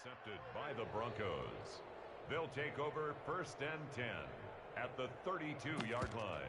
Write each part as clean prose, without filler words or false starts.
Intercepted by the Broncos. They'll take over 1st and 10 at the 32-yard line.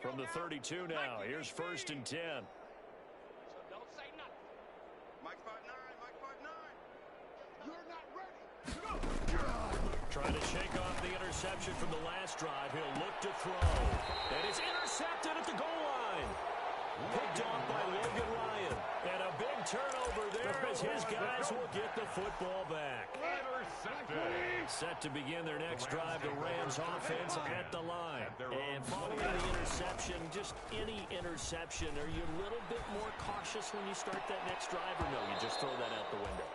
From the 32 now, here's 1st and 10. So don't say nothing. Mike 5'9", Mike 5'9". You're not ready. Trying to shake off the interception from the last drive. He'll look to throw. And it's intercepted at the goal line. Picked off by Logan Ryan. And a big turnover there as his guys will get the football back. Set to begin their next drive, the Rams offense at the line. And following the interception, just any interception, are you a little bit more cautious when you start that next drive, or no, you just throw that out the window?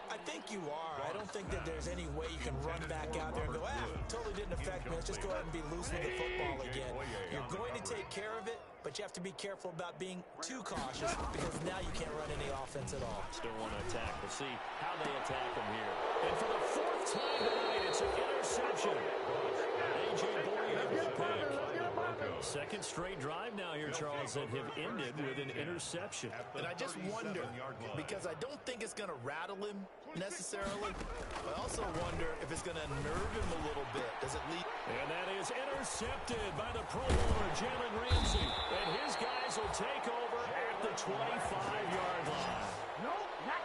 I think you are. I don't think that there's any way you can run back out there and go, totally didn't affect me. Let's just go ahead and be loose with the football again. You're going to take care of it, but you have to be careful about being too cautious because now you can't run any offense at all. Still want to attack. We'll see how they attack them here. And for the 4th time tonight, it's an interception. A.J. Boyer with the pick. Second straight drive now here, Charles, that have ended with an interception. And I just wonder, because I don't think it's going to rattle him necessarily, I also wonder if it's going to nerve him a little bit. Does it lead? And that is intercepted by the Pro Bowler, Jalen Ramsey. And his guys will take over at the 25-yard line.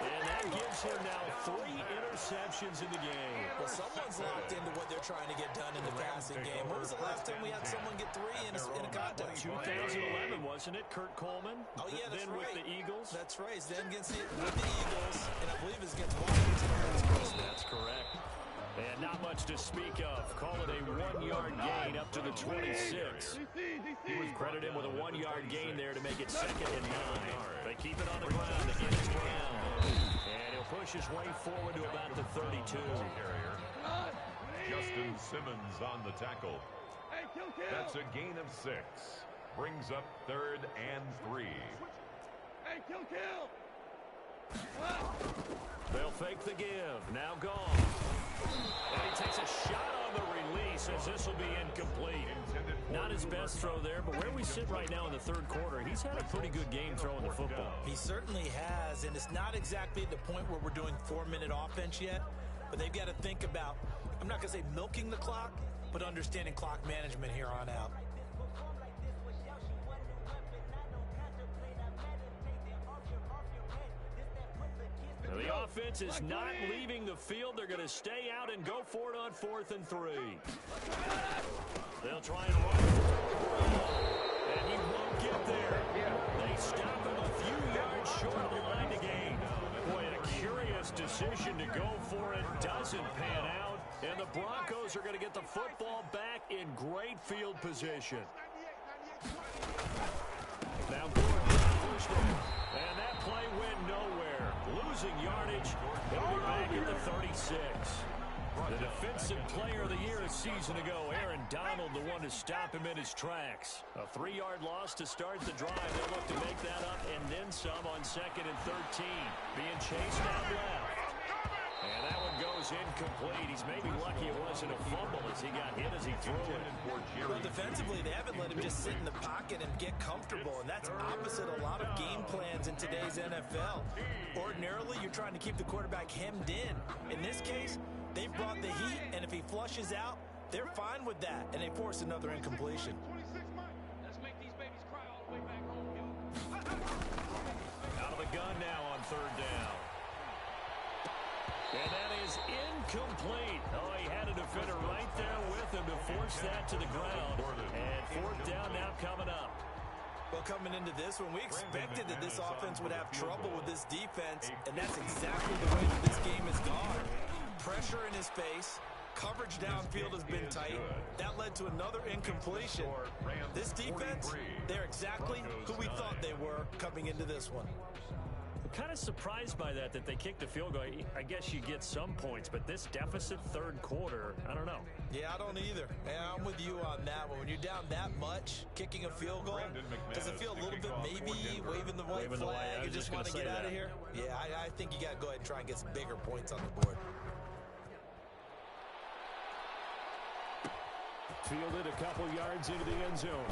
And that gives him now 3 interceptions in the game. Well, someone's locked into what they're trying to get done in the passing game. When was the last time we had someone get 3 in a contest? 2011, wasn't it? Kurt Coleman. Oh, yeah, that's then right. With the Eagles. That's right. Then with the Eagles, and I believe it's against Washington. That's correct. And not much to speak of. Call it a 1-yard gain up to the 26. Credit him with a 1-yard gain there to make it 2nd and 9. They keep it on the ground to get his ground. And he'll push his way forward to about the 32. Justin Simmons on the tackle. That's a gain of 6. Brings up 3rd and 3. Hey, kill. They'll fake the give. Now gone. And he takes a shot on the release as this will be incomplete. Not his best throw there, but where we sit right now in the 3rd quarter, he's had a pretty good game throwing the football. He certainly has, and it's not exactly the point where we're doing 4-minute offense yet, but they've got to think about, I'm not going to say milking the clock, but understanding clock management here on out. The offense is not leaving the field. They're going to stay out and go for it on 4th and 3. They'll try and run it. And he won't get there. They stop him a few yards short of the line to gain. Boy, a curious decision to go for it. Doesn't pan out. And the Broncos are going to get the football back in great field position. Now Gordon, and that play went nowhere. Losing yardage. He'll be back at the 36. The defensive player of the year a season ago, Aaron Donald, the one to stop him in his tracks. A 3-yard loss to start the drive. They'll look to make that up and then some on 2nd and 13. Being chased out left. And that one goes incomplete. He's maybe lucky it wasn't a fumble as he got hit as he threw it. Well, defensively, they haven't let him just sit in the pocket and get comfortable, and that's opposite a lot of game plans in today's NFL. Ordinarily, you're trying to keep the quarterback hemmed in. In this case, they've brought the heat, and if he flushes out, they're fine with that, and they force another incompletion. Let's make these babies cry all the way back home, yo. Out of the gun now on 3rd down. And that is incomplete. Oh, he had a defender right there with him to force that to the ground. And 4th down now coming up. Well, coming into this one, we expected that this offense would have trouble with this defense, and that's exactly the way that this game has gone. Pressure in his face. Coverage downfield has been tight. That led to another incompletion. This defense, they're exactly who we thought they were coming into this one. I'm kind of surprised by that they kicked a field goal. I guess you get some points, but this deficit third quarter, I don't know. Yeah, I don't either. Yeah, I'm with you on that one. When you're down that much, kicking a field goal, does it feel a little bit maybe waving the white flag? You just want to get out of here? Yeah, I think you got to go ahead and try and get some bigger points on the board. Fielded a couple yards into the end zone.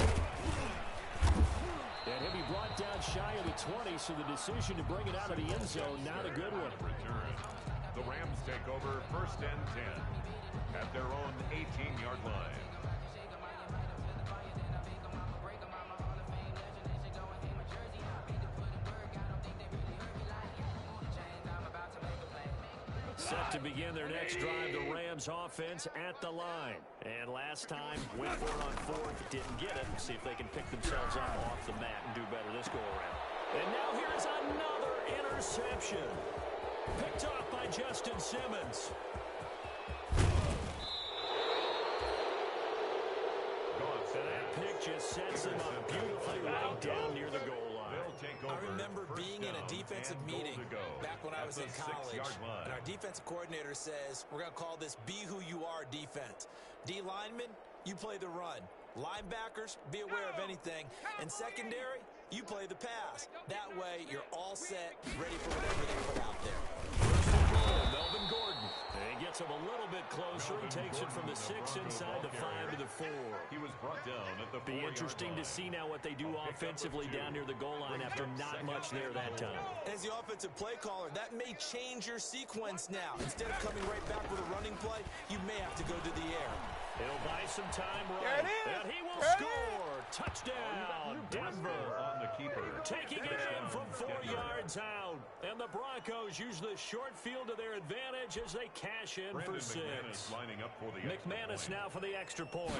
And he'll be brought down shy of the 20, so the decision to bring it out of the end zone, not a good one. The Rams take over 1st and 10 at their own 18-yard line. Set to begin their next drive, the Rams offense at the line. And last time, went for it on 4th, didn't get it. See if they can pick themselves up off the mat and do better this go-around. And now here's another interception. Picked off by Justin Simmons. So that pick just sets him up beautifully right down near the goal line. I remember being in a defensive meeting back when I was in college, and our defensive coordinator says, we're going to call this Be Who You Are defense. D linemen, you play the run. Linebackers, be aware of anything. And secondary, you play the pass. That way, you're all set, ready for whatever they put out there. First and goal, Melvin Gordon. And he gets him a little bit closer. He takes it from the 6 inside the 5 to the 4. He was brought down at the 4-yard line. Be interesting to see now what they do offensively down near the goal line after not much there that time. As the offensive play caller, that may change your sequence now. Instead of coming right back with a running play, you may have to go to the air. He'll buy some time right. And he will score. Touchdown, Denver. On the keeper. Taking it in from 4 yards out. And the Broncos use the short field to their advantage as they cash in for 6. Lining up for the McManus now for the extra point.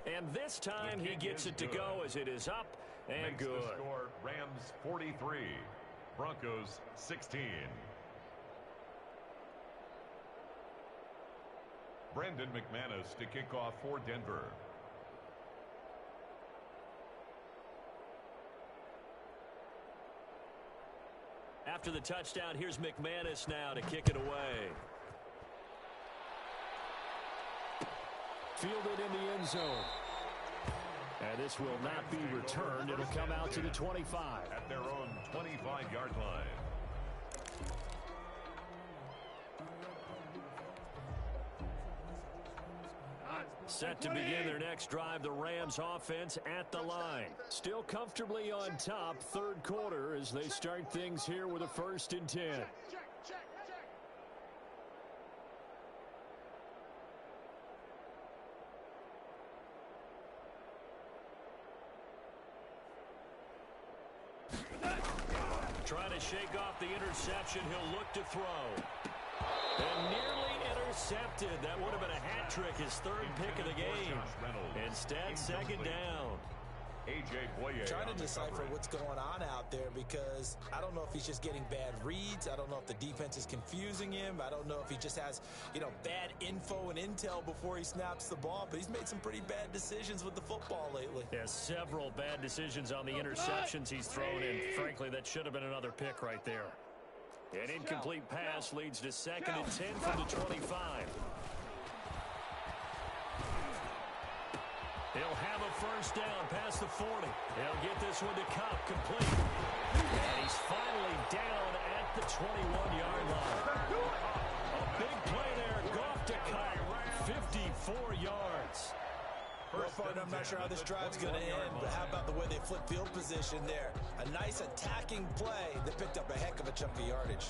And this time he gets it to go as it is up and good. The score, Rams 43, Broncos 16. Brandon McManus to kick off for Denver. After the touchdown, here's McManus now to kick it away. Fielded in the end zone. And this will not be returned. It'll come out to the 25. At their own 25-yard line. Set to begin their next drive, the Rams offense at the line. Still comfortably on top, third quarter, as they start things here with a 1st and 10. Trying to shake off the interception, he'll look to throw. And nearly intercepted. That would have been a hat trick, his 3rd pick of the game. Instead, 2nd down. Trying to decipher what's going on out there because I don't know if he's just getting bad reads. I don't know if the defense is confusing him. I don't know if he just has, bad info and intel before he snaps the ball. But he's made some pretty bad decisions with the football lately. Yeah, several bad decisions on the interceptions he's thrown in. Frankly, that should have been another pick right there. An incomplete pass leads to 2nd and 10 from the 25. He'll have a 1st down past the 40. He'll get this one to Cup, complete. And he's finally down at the 21-yard line. A big play there, Goff to Cup, 54 yards. First part, I'm not sure how this drive's going to end, but how about the way they flip field position there? A nice attacking play that picked up a heck of a chunk of yardage.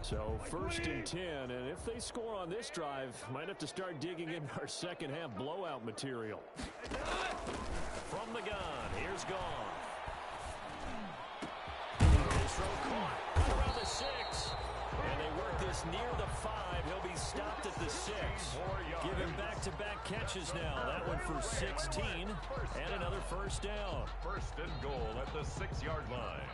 So 1st and 10, and if they score on this drive, might have to start digging in our second half blowout material. From the gun, here's Goff. His throw caught right around the 6. And they work this near the 5. He'll be stopped at the 6. Giving back-to-back catches now. That one for 16 and another first down. 1st and goal at the 6-yard line.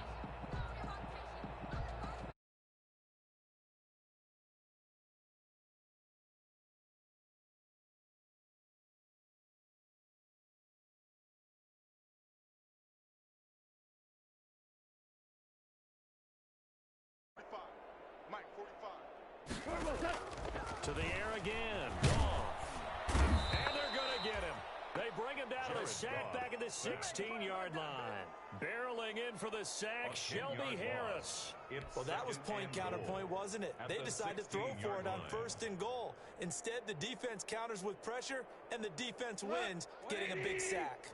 To the air again. Goff. And they're going to get him. They bring him down to the sack back at the 16-yard line. Barreling in for the sack, Shelby Harris. Well, that was point-counterpoint, wasn't it? They decided to throw for it on 1st and goal. Instead, the defense counters with pressure, and the defense wins, getting a big sack.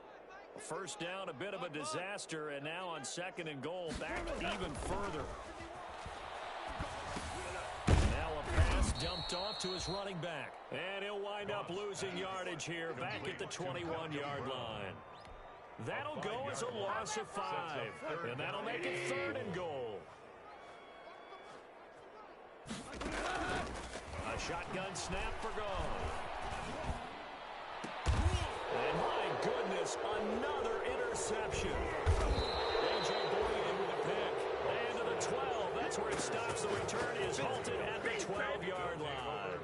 First down, a bit of a disaster, and now on 2nd and goal, back even further. Dumped off to his running back. And he'll wind up losing yardage here back at the 21-yard line. That'll go as a loss of 5. And that'll make it 3rd and goal. A shotgun snap for Goff. And my goodness, another interception. A.J. Boyd with a pick. And to the 12. That's where it stops. The return is halted at the 12-yard line.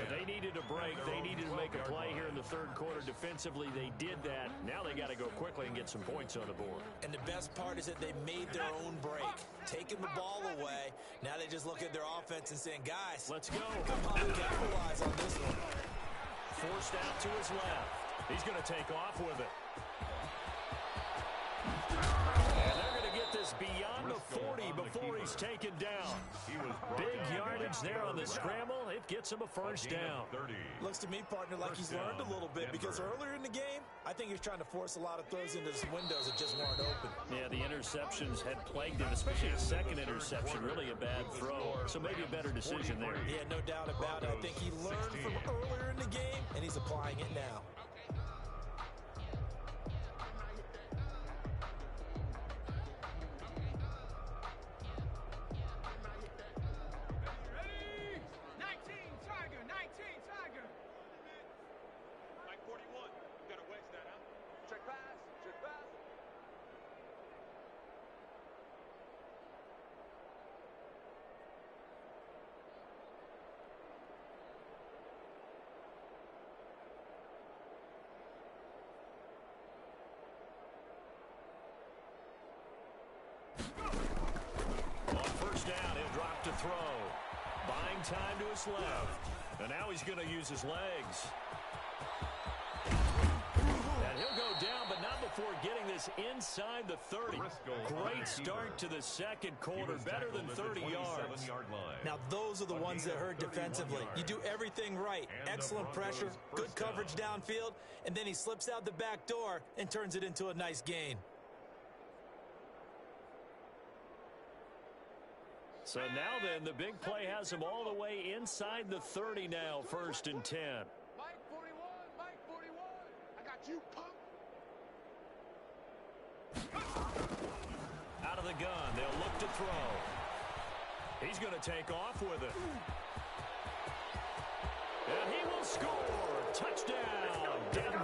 They needed a break. They needed to make a play here in the 3rd quarter. Defensively, they did that. Now they got to go quickly and get some points on the board. And the best part is that they made their own break. Taking the ball away. Now they just look at their offense and saying, guys, let's go. Come on, capitalize on this one. Forced out to his left. He's going to take off with it. This beyond the 40 before he's taken down. Big yardage there on the scramble. It gets him a first down. Looks to me, partner, like he's learned a little bit because earlier in the game, I think he's trying to force a lot of throws into his windows that just weren't open. Yeah, the interceptions had plagued him, especially the 2nd interception. Really a bad throw. So maybe a better decision there. Yeah, no doubt about it. I think he learned from earlier in the game, and he's applying it now. Throw. Buying time to his left. And now he's going to use his legs. And he'll go down, but not before getting this inside the 30. Great start to the 2nd quarter. Better than 30 yards. Now, those are the ones that hurt defensively. You do everything right. Excellent pressure, good coverage downfield, and then he slips out the back door and turns it into a nice gain. So now then, the big play has him all the way inside the 30 now, 1st and 10. Mike 41, Mike 41. I got you, punk. Out of the gun, they'll look to throw. He's going to take off with it. And he will score. Touchdown, Denver.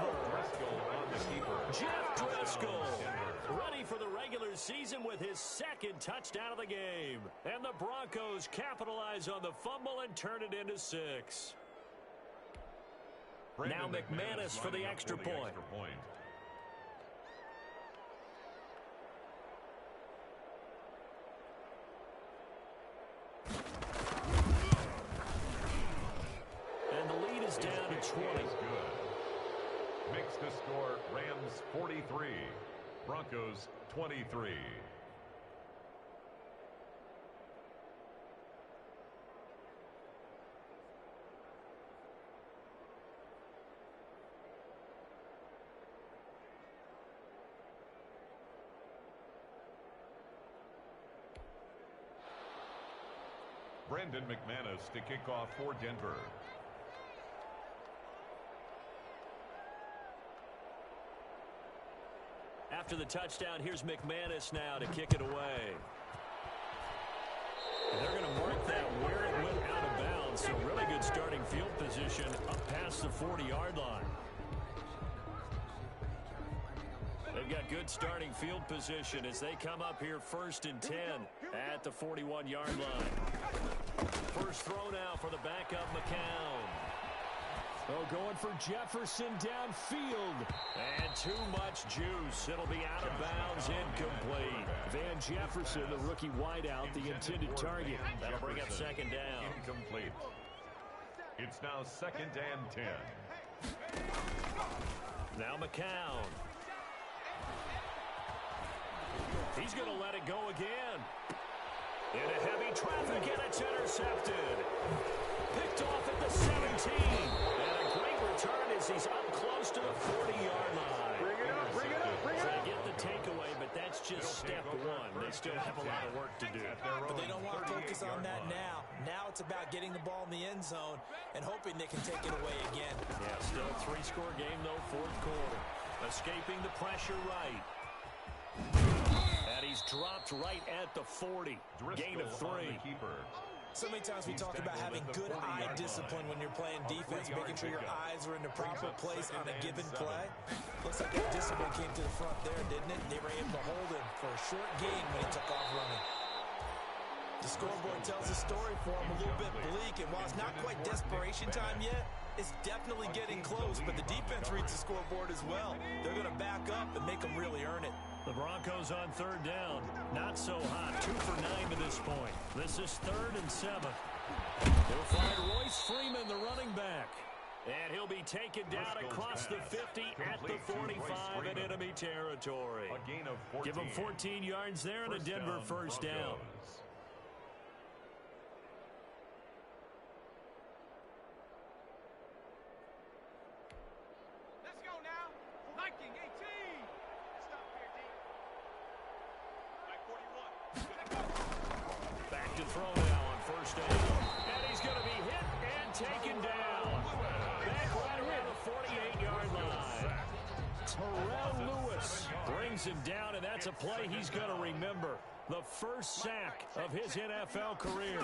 Jeff Driscoll, ready for the regular season with his 2nd touchdown of the game. And the Broncos capitalize on the fumble and turn it into 6. Now McManus for the extra point. And the lead is down to 20. Makes the score Rams 43, Broncos 23. Brendan McManus to kick off for Denver. After the touchdown, here's McManus now to kick it away. And they're going to mark that where it went out of bounds. So really good starting field position up past the 40-yard line. They've got good starting field position as they come up here 1st and 10 at the 41-yard line. First throw now for the backup McCown. Oh, going for Jefferson downfield. And too much juice. It'll be out of bounds, incomplete. Van Jefferson, the rookie wideout, the intended target. That'll bring up 2nd down. Incomplete. It's now 2nd and 10. Now McCown. He's going to let it go again. Into heavy traffic, and it's intercepted. Picked off at the 17. And a great return as he's up close to the 40-yard line. Bring it up, bring it up, bring it up. They get the takeaway, but that's just step one. They still have a lot of work to do. But they don't want to focus on that now. Now it's about getting the ball in the end zone and hoping they can take it away again. Yeah, still a 3-score game, though, 4th quarter. Escaping the pressure right. And he's dropped right at the 40. Gain of 3. So many times we talk about having good eye discipline when you're playing defense, making sure your eyes are in the proper place on a given play. Looks like that discipline came to the front there, didn't it? They were able to hold him for a short gain when he took off running. The scoreboard tells a story for him, a little bit bleak, and while it's not quite desperation time yet, it's definitely getting close, but the defense reads the scoreboard as well. They're going to back up and make them really earn it. The Broncos on 3rd down. Not so hot. 2 for 9 to this point. This is 3rd and 7. They'll find Royce Freeman, the running back. And he'll be taken down across the 50 at the 45 in enemy territory. Give him 14 yards there and a Denver 1st down. Let's go now. Viking 18. Stop here, D. Like 41. Back to throw now on 1st down. And he's going to be hit and taken down. Back right around the 48-yard line. Terrell Lewis brings him down, and that's a play he's going to remember. The first sack of his NFL career.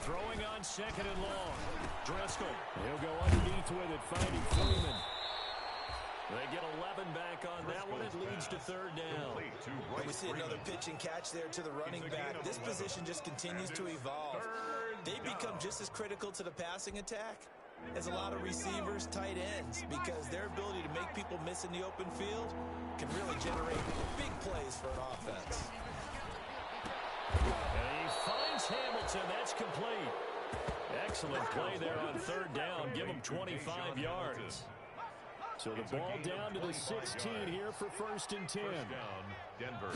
Throwing on 2nd and long. Driscoll. He'll go underneath with it, finding Freeman. They get 11 back on that one. It leads to 3rd down. And we see another pitch and catch there to the running back. This position just continues to evolve. They become just as critical to the passing attack as a lot of receivers, tight ends, because their ability to make people miss in the open field can really generate big plays for an offense. And he finds Hamilton. That's complete. Excellent play there on 3rd down. Give him 25 yards. So the ball down to the 16 here for 1st and 10. Denver.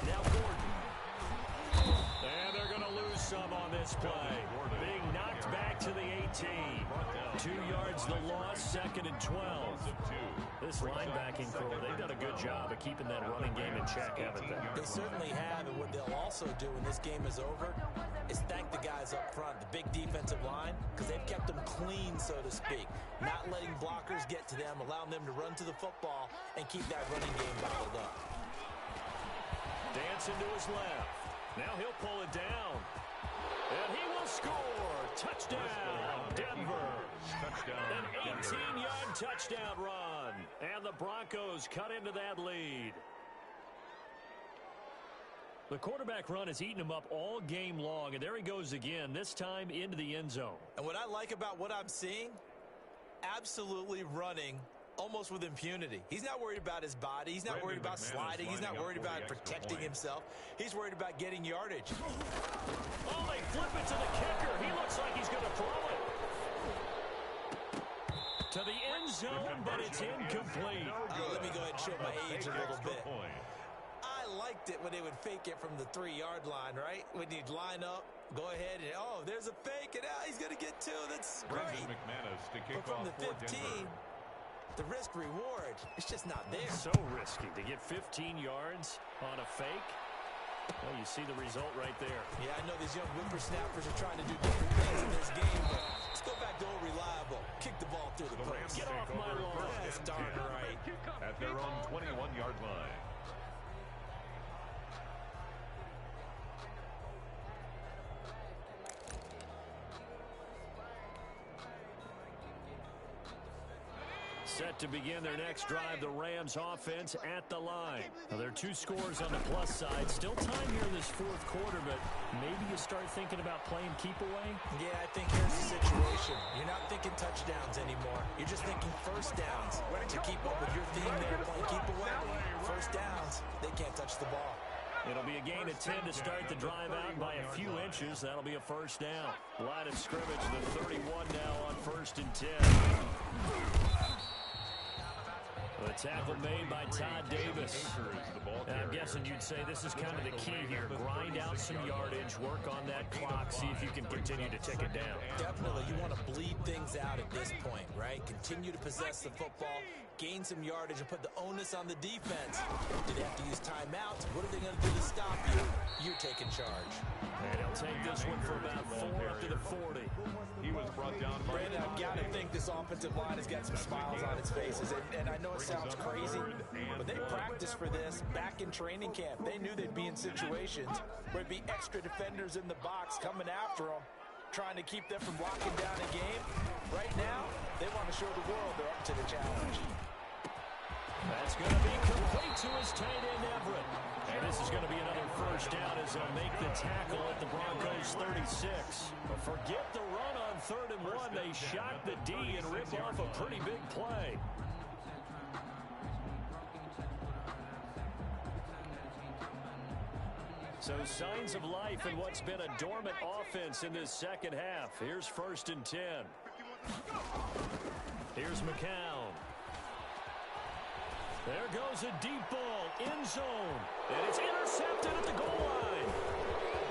Now Gordon. And they're going to lose some on this play. Being knocked back to the 18. 2 yards the loss, 2nd and 12. This linebacking core, they've done a good job of keeping that running game in check, haven't they? They certainly have, and what they'll also do when this game is over is thank the guys up front, the big defensive line, because they've kept them clean, so to speak. Not letting blockers get to them, allowing them to run to the football and keep that running game bottled up. Dancing to his left. Now he'll pull it down. And he will score. Touchdown, Denver. An 18-yard touchdown run. And the Broncos cut into that lead. The quarterback run has eaten him up all game long, and there he goes again, this time into the end zone. And what I like about what I'm seeing, absolutely running almost with impunity. He's not worried about his body. He's not worried about sliding. He's not worried about protecting himself. He's worried about getting yardage. Oh, they flip it to the kicker. He looks like he's going to throw it to the end zone, but it's incomplete. Let me go ahead and show my age a little bit. I liked it when they would fake it from the 3-yard line, right? When you'd line up, go ahead, and oh, there's a fake, and now he's going to get 2. That's great. But from the 15, the risk-reward, it's just not there. So risky to get 15 yards on a fake. Well, you see the result right there. Yeah, I know these young whippersnappers are trying to do different things in this game, but let's go back to old reliable. Kick the ball through the post. Get off my lawn. That's darn right. At their own 21-yard line. Set to begin their next drive, the Rams offense at the line. Now, there are 2 scores on the plus side. Still time here in this fourth quarter, but maybe you start thinking about playing keep away? Yeah, I think here's the situation. You're not thinking touchdowns anymore. You're just thinking first downs. To keep up with your theme there, playing keep away. First downs, they can't touch the ball. It'll be a gain of 10 to start the drive out by a few inches. That'll be a first down. Line of scrimmage, the 31 now on 1st and 10. A tackle made by Todd Davis. I'm guessing you'd say this is kind of the key here. Grind out some yardage, work on that clock, see if you can continue to tick it down. Definitely. You want to bleed things out at this point, right? Continue to possess the football, gain some yardage, and put the onus on the defense. Do they have to use timeouts? What are they going to do to stop you? You're taking charge. And he'll take this one for about 4 up to the 40. He was brought down by Brandon, I've got to think this offensive line has got some smiles on its faces. And I know it sounds crazy, but they practiced for this back in training camp. They knew they'd be in situations where it'd be extra defenders in the box coming after them, trying to keep them from locking down a game. Right now, they want to show the world they're up to the challenge. That's going to be complete to his tight end, Everett. And this is going to be another first down as they'll make the tackle at the Broncos 36. But forget the run on 3rd and 1. They shot the D and ripped off a pretty big play. So signs of life in what's been a dormant offense in this second half. Here's 1st and 10. Here's McCown. There goes a deep ball, end zone, and it's intercepted at the goal line.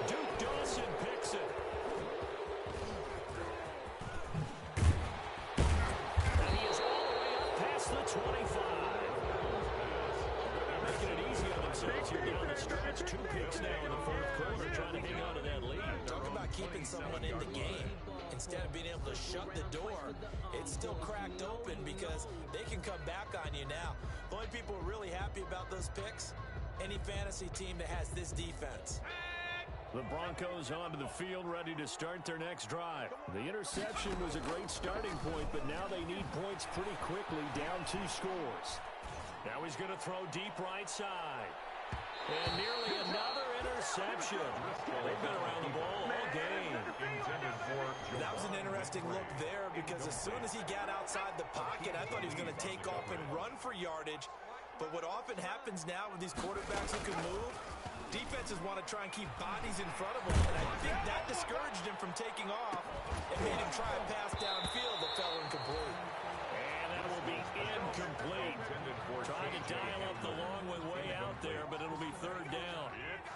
Duke Dawson picks it. And he is all the way up past the 25. They're making it easy on themselves here down the stretch. 2 picks now in the 4th quarter, trying to hang on to that lead. Talk about keeping someone in the game. Instead of being able to shut the door, it's still cracked open because they can come back on you now. The only people who are really happy about those picks, any fantasy team that has this defense. The Broncos onto the field, ready to start their next drive. The interception was a great starting point, but now they need points pretty quickly, down 2 scores. Now he's going to throw deep right side. And nearly another interception. They've been around the ball all game. That was an interesting look there because as soon as he got outside the pocket, I thought he was going to take off and run for yardage. But what often happens now with these quarterbacks who can move, defenses want to try and keep bodies in front of them. And I think that discouraged him from taking off and made him try a pass downfield that fell incomplete. And that will be incomplete. Trying to dial up the long one way out there, but it'll be 3rd down.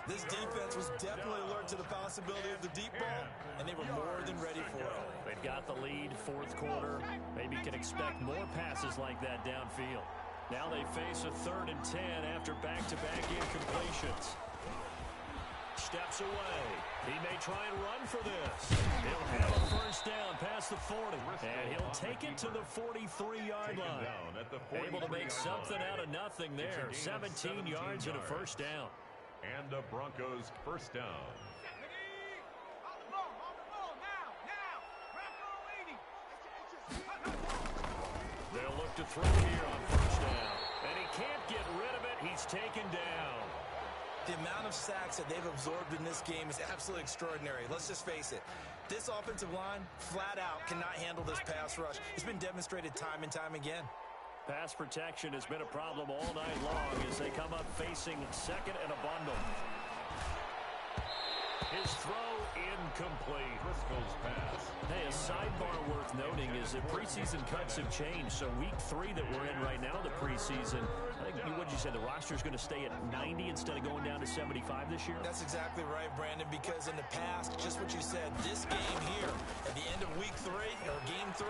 This defense was definitely alert to the possibility of the deep ball, and they were more than ready for it. They've got the lead, 4th quarter. Maybe can expect more passes like that downfield. Now they face a 3rd and 10 after back-to-back incompletions. Steps away. He may try and run for this. He'll have a first down past the 40. And he'll take it to the 43-yard line. Able to make something out of nothing there. 17 yards and a first down. And the Broncos first down. They'll look to throw here on first down. And he can't get rid of it. He's taken down. The amount of sacks that they've absorbed in this game is absolutely extraordinary. Let's just face it. This offensive line, flat out, cannot handle this pass rush. It's been demonstrated time and time again. Pass protection has been a problem all night long as they come up facing 2nd and a bundle. His throw incomplete. Driscoll's pass. Hey, a sidebar worth noting is that preseason cuts have changed. So week 3 that we're in right now, the preseason, I think, what did you say, the roster's going to stay at 90 instead of going down to 75 this year? That's exactly right, Brandon, because in the past, just what you said, this game here, at the end of week 3, or game 3,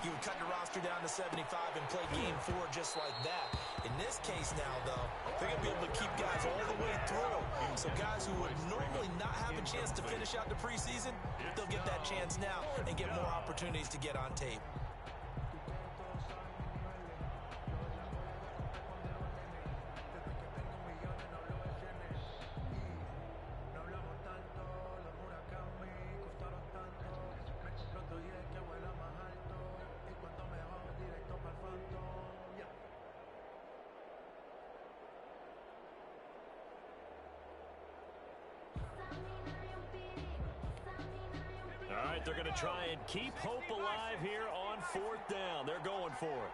you would cut the roster down to 75 and play game 4 just like that. In this case now, though, they're going to be able to keep guys all the way through. So guys who would normally not have a chance to finish out the preseason, they'll get that chance now and get more opportunities to get on tape. All right, they're going to try and keep hope alive here on 4th down. They're going for it.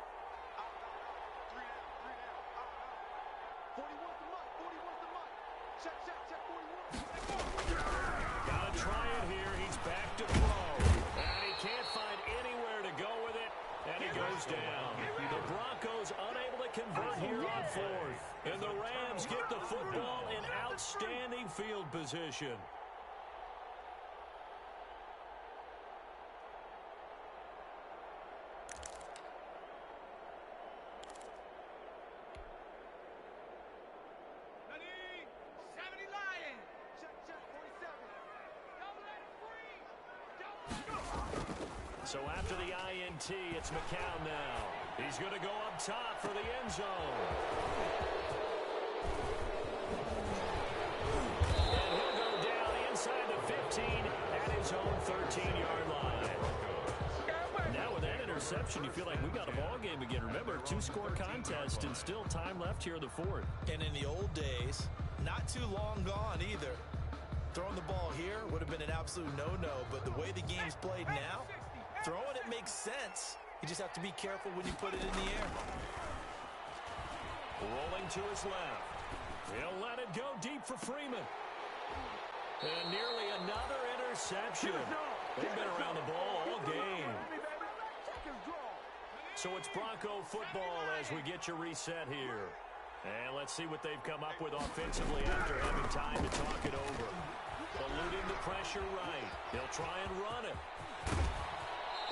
40 wants the mic. 40 wants the mic. Check, 41. Got to try it here. He's back to throw. And he can't find anywhere to go with it. And he goes down. The Broncos unable to convert here on 4th. And the Rams get the football in outstanding field position. So after the INT, it's McCown now. He's going to go up top for the end zone. And he'll go down inside the 15 at his own 13-yard line. Now with that interception, you feel like we got a ball game again. Remember, 2-score contest and still time left here in the 4th. And in the old days, not too long gone either. Throwing the ball here would have been an absolute no-no, but the way the game's played now, throwing it makes sense. You just have to be careful when you put it in the air. Rolling to his left. He'll let it go deep for Freeman. And nearly another interception. They've been around the ball all game. So it's Bronco football as we get you reset here. And let's see what they've come up with offensively after having time to talk it over. Eluding the pressure right. He'll try and run it.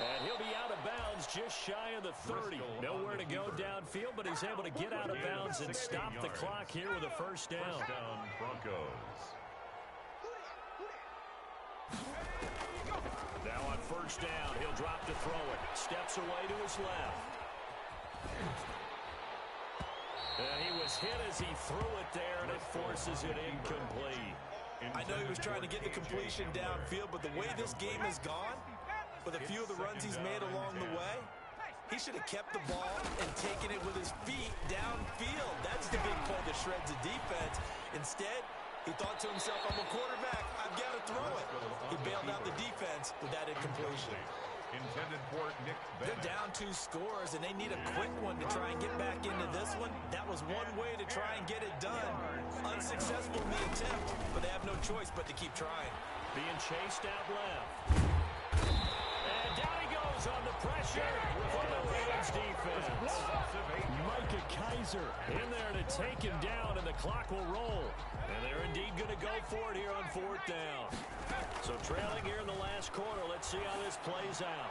And he'll be out of bounds just shy of the 30. Nowhere to go downfield, but he's able to get out of bounds and stop the clock here with a first down. First down, Broncos. Now on first down, he'll drop to throw it. Steps away to his left. And he was hit as he threw it there, and it forces it incomplete. I know he was trying to get the completion downfield, but the way this game has gone, with a few of the runs he's made along the way, he should have kept the ball and taken it with his feet downfield. That's the big play that shreds the defense. Instead, he thought to himself, I'm a quarterback, I've got to throw it. He bailed out the defense with that incompletion. Intended for Nick Bennett. They're down 2 scores, and they need a quick one to try and get back into this one. That was one way to try and get it done. Unsuccessful in the attempt, but they have no choice but to keep trying. Being chased out left. And down he goes on the pressure from the Rams defense. Micah Kaiser in there to take him down, and the clock will roll. And they're indeed going to go for it here on 4th down. So trailing here in the last quarter, let's see how this plays out.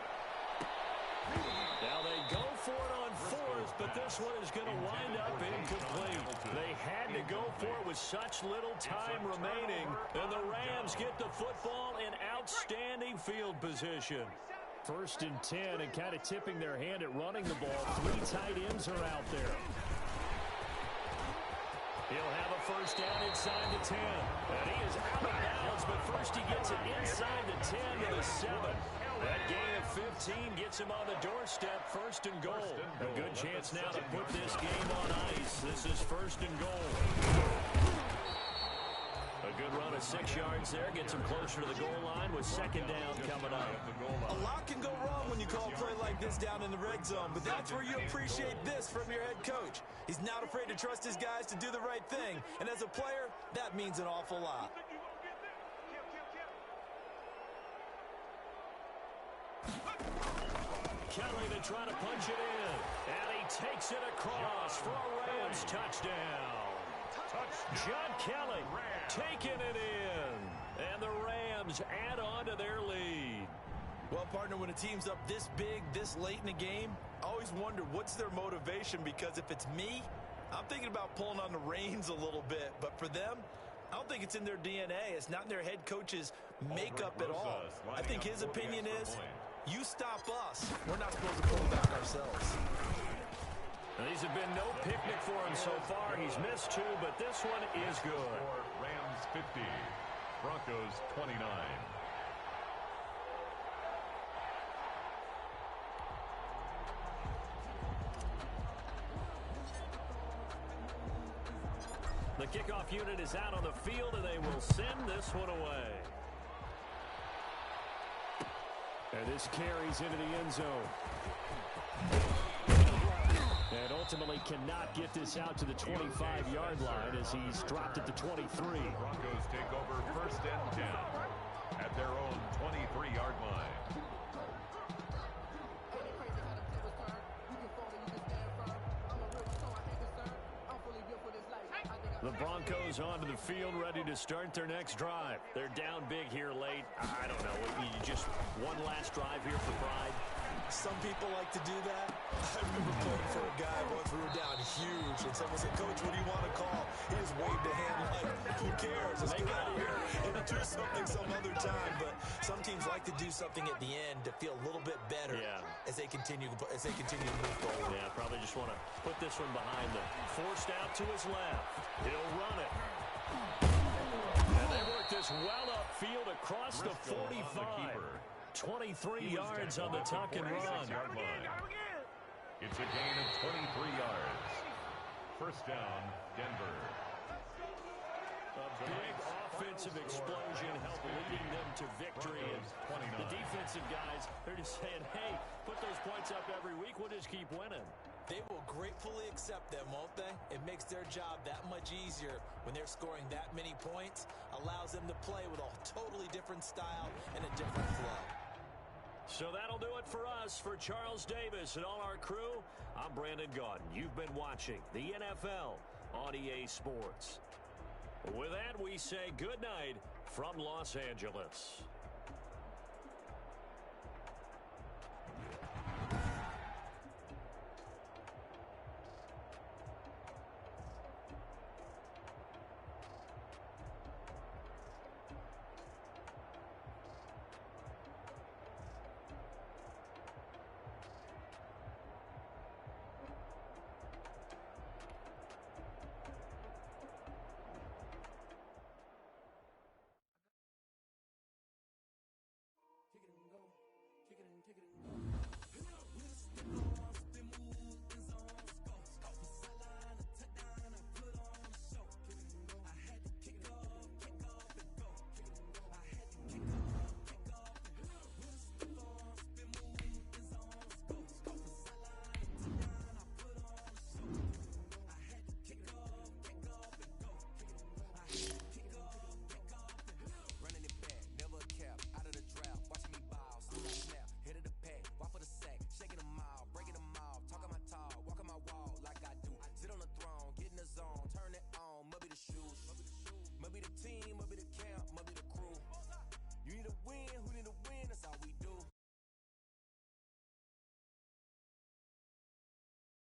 Now they go for it on 4th, but this one is going to wind up incomplete. They had to go for it with such little time remaining, and the Rams get the football in outstanding field position. 1st and 10, and kind of tipping their hand at running the ball. 3 tight ends are out there. He'll have a first down inside the 10. And he is out of bounds, but first he gets it inside the 10 to the 7. That gain of 15 gets him on the doorstep, 1st and goal. A good chance now to put this game on ice. This is 1st and goal. A good run of 6 yards there. Gets him closer to the goal line with 2nd down coming up. A lot can go wrong when you call a play like this down in the red zone, but that's where you appreciate this from your head coach. He's not afraid to trust his guys to do the right thing, and as a player, that means an awful lot. Kelly to try to punch it in, and he takes it across for a Rams touchdown. John Kelly taking it in, and the Rams add on to their lead. Well, partner, when a team's up this big, this late in the game, I always wonder what's their motivation, because if it's me, I'm thinking about pulling on the reins a little bit, but for them, I don't think it's in their DNA. It's not in their head coach's makeup at all. I think his opinion is, you stop us. We're not supposed to pull back ourselves. These have been no picnic for him so far. He's missed 2, but this one is good. Rams 50, Broncos 29. The kickoff unit is out on the field, and they will send this one away. And this carries into the end zone. And ultimately cannot get this out to the 25-yard line as he's dropped at the 23. Broncos take over 1st and 10 at their own 23-yard line. The Broncos onto the field, ready to start their next drive. They're down big here late. I don't know. You just one last drive here for pride. Some people like to do that. I remember playing for a guy once we were down huge, and someone said, "Coach, what do you want to call?" He just waved a hand like, "Who cares? Let's get out of here and do something some other time." But some teams like to do something at the end to feel a little bit better as they continue to move forward. Yeah, probably just want to put this one behind them. Forced out to his left. He'll run it. And they work this well upfield across the 45. 23 yards on the tuck and run. It's a gain of 23 yards. 1st down, Denver. A big offensive explosion helped leading them to victory. And the defensive guys, they're just saying, hey, put those points up every week. We'll just keep winning. They will gratefully accept them, won't they? It makes their job that much easier when they're scoring that many points. Allows them to play with a totally different style and a different flow. So that'll do it for us. For Charles Davis and all our crew, I'm Brandon Gaudin. You've been watching the NFL on EA Sports. With that, we say good night from Los Angeles.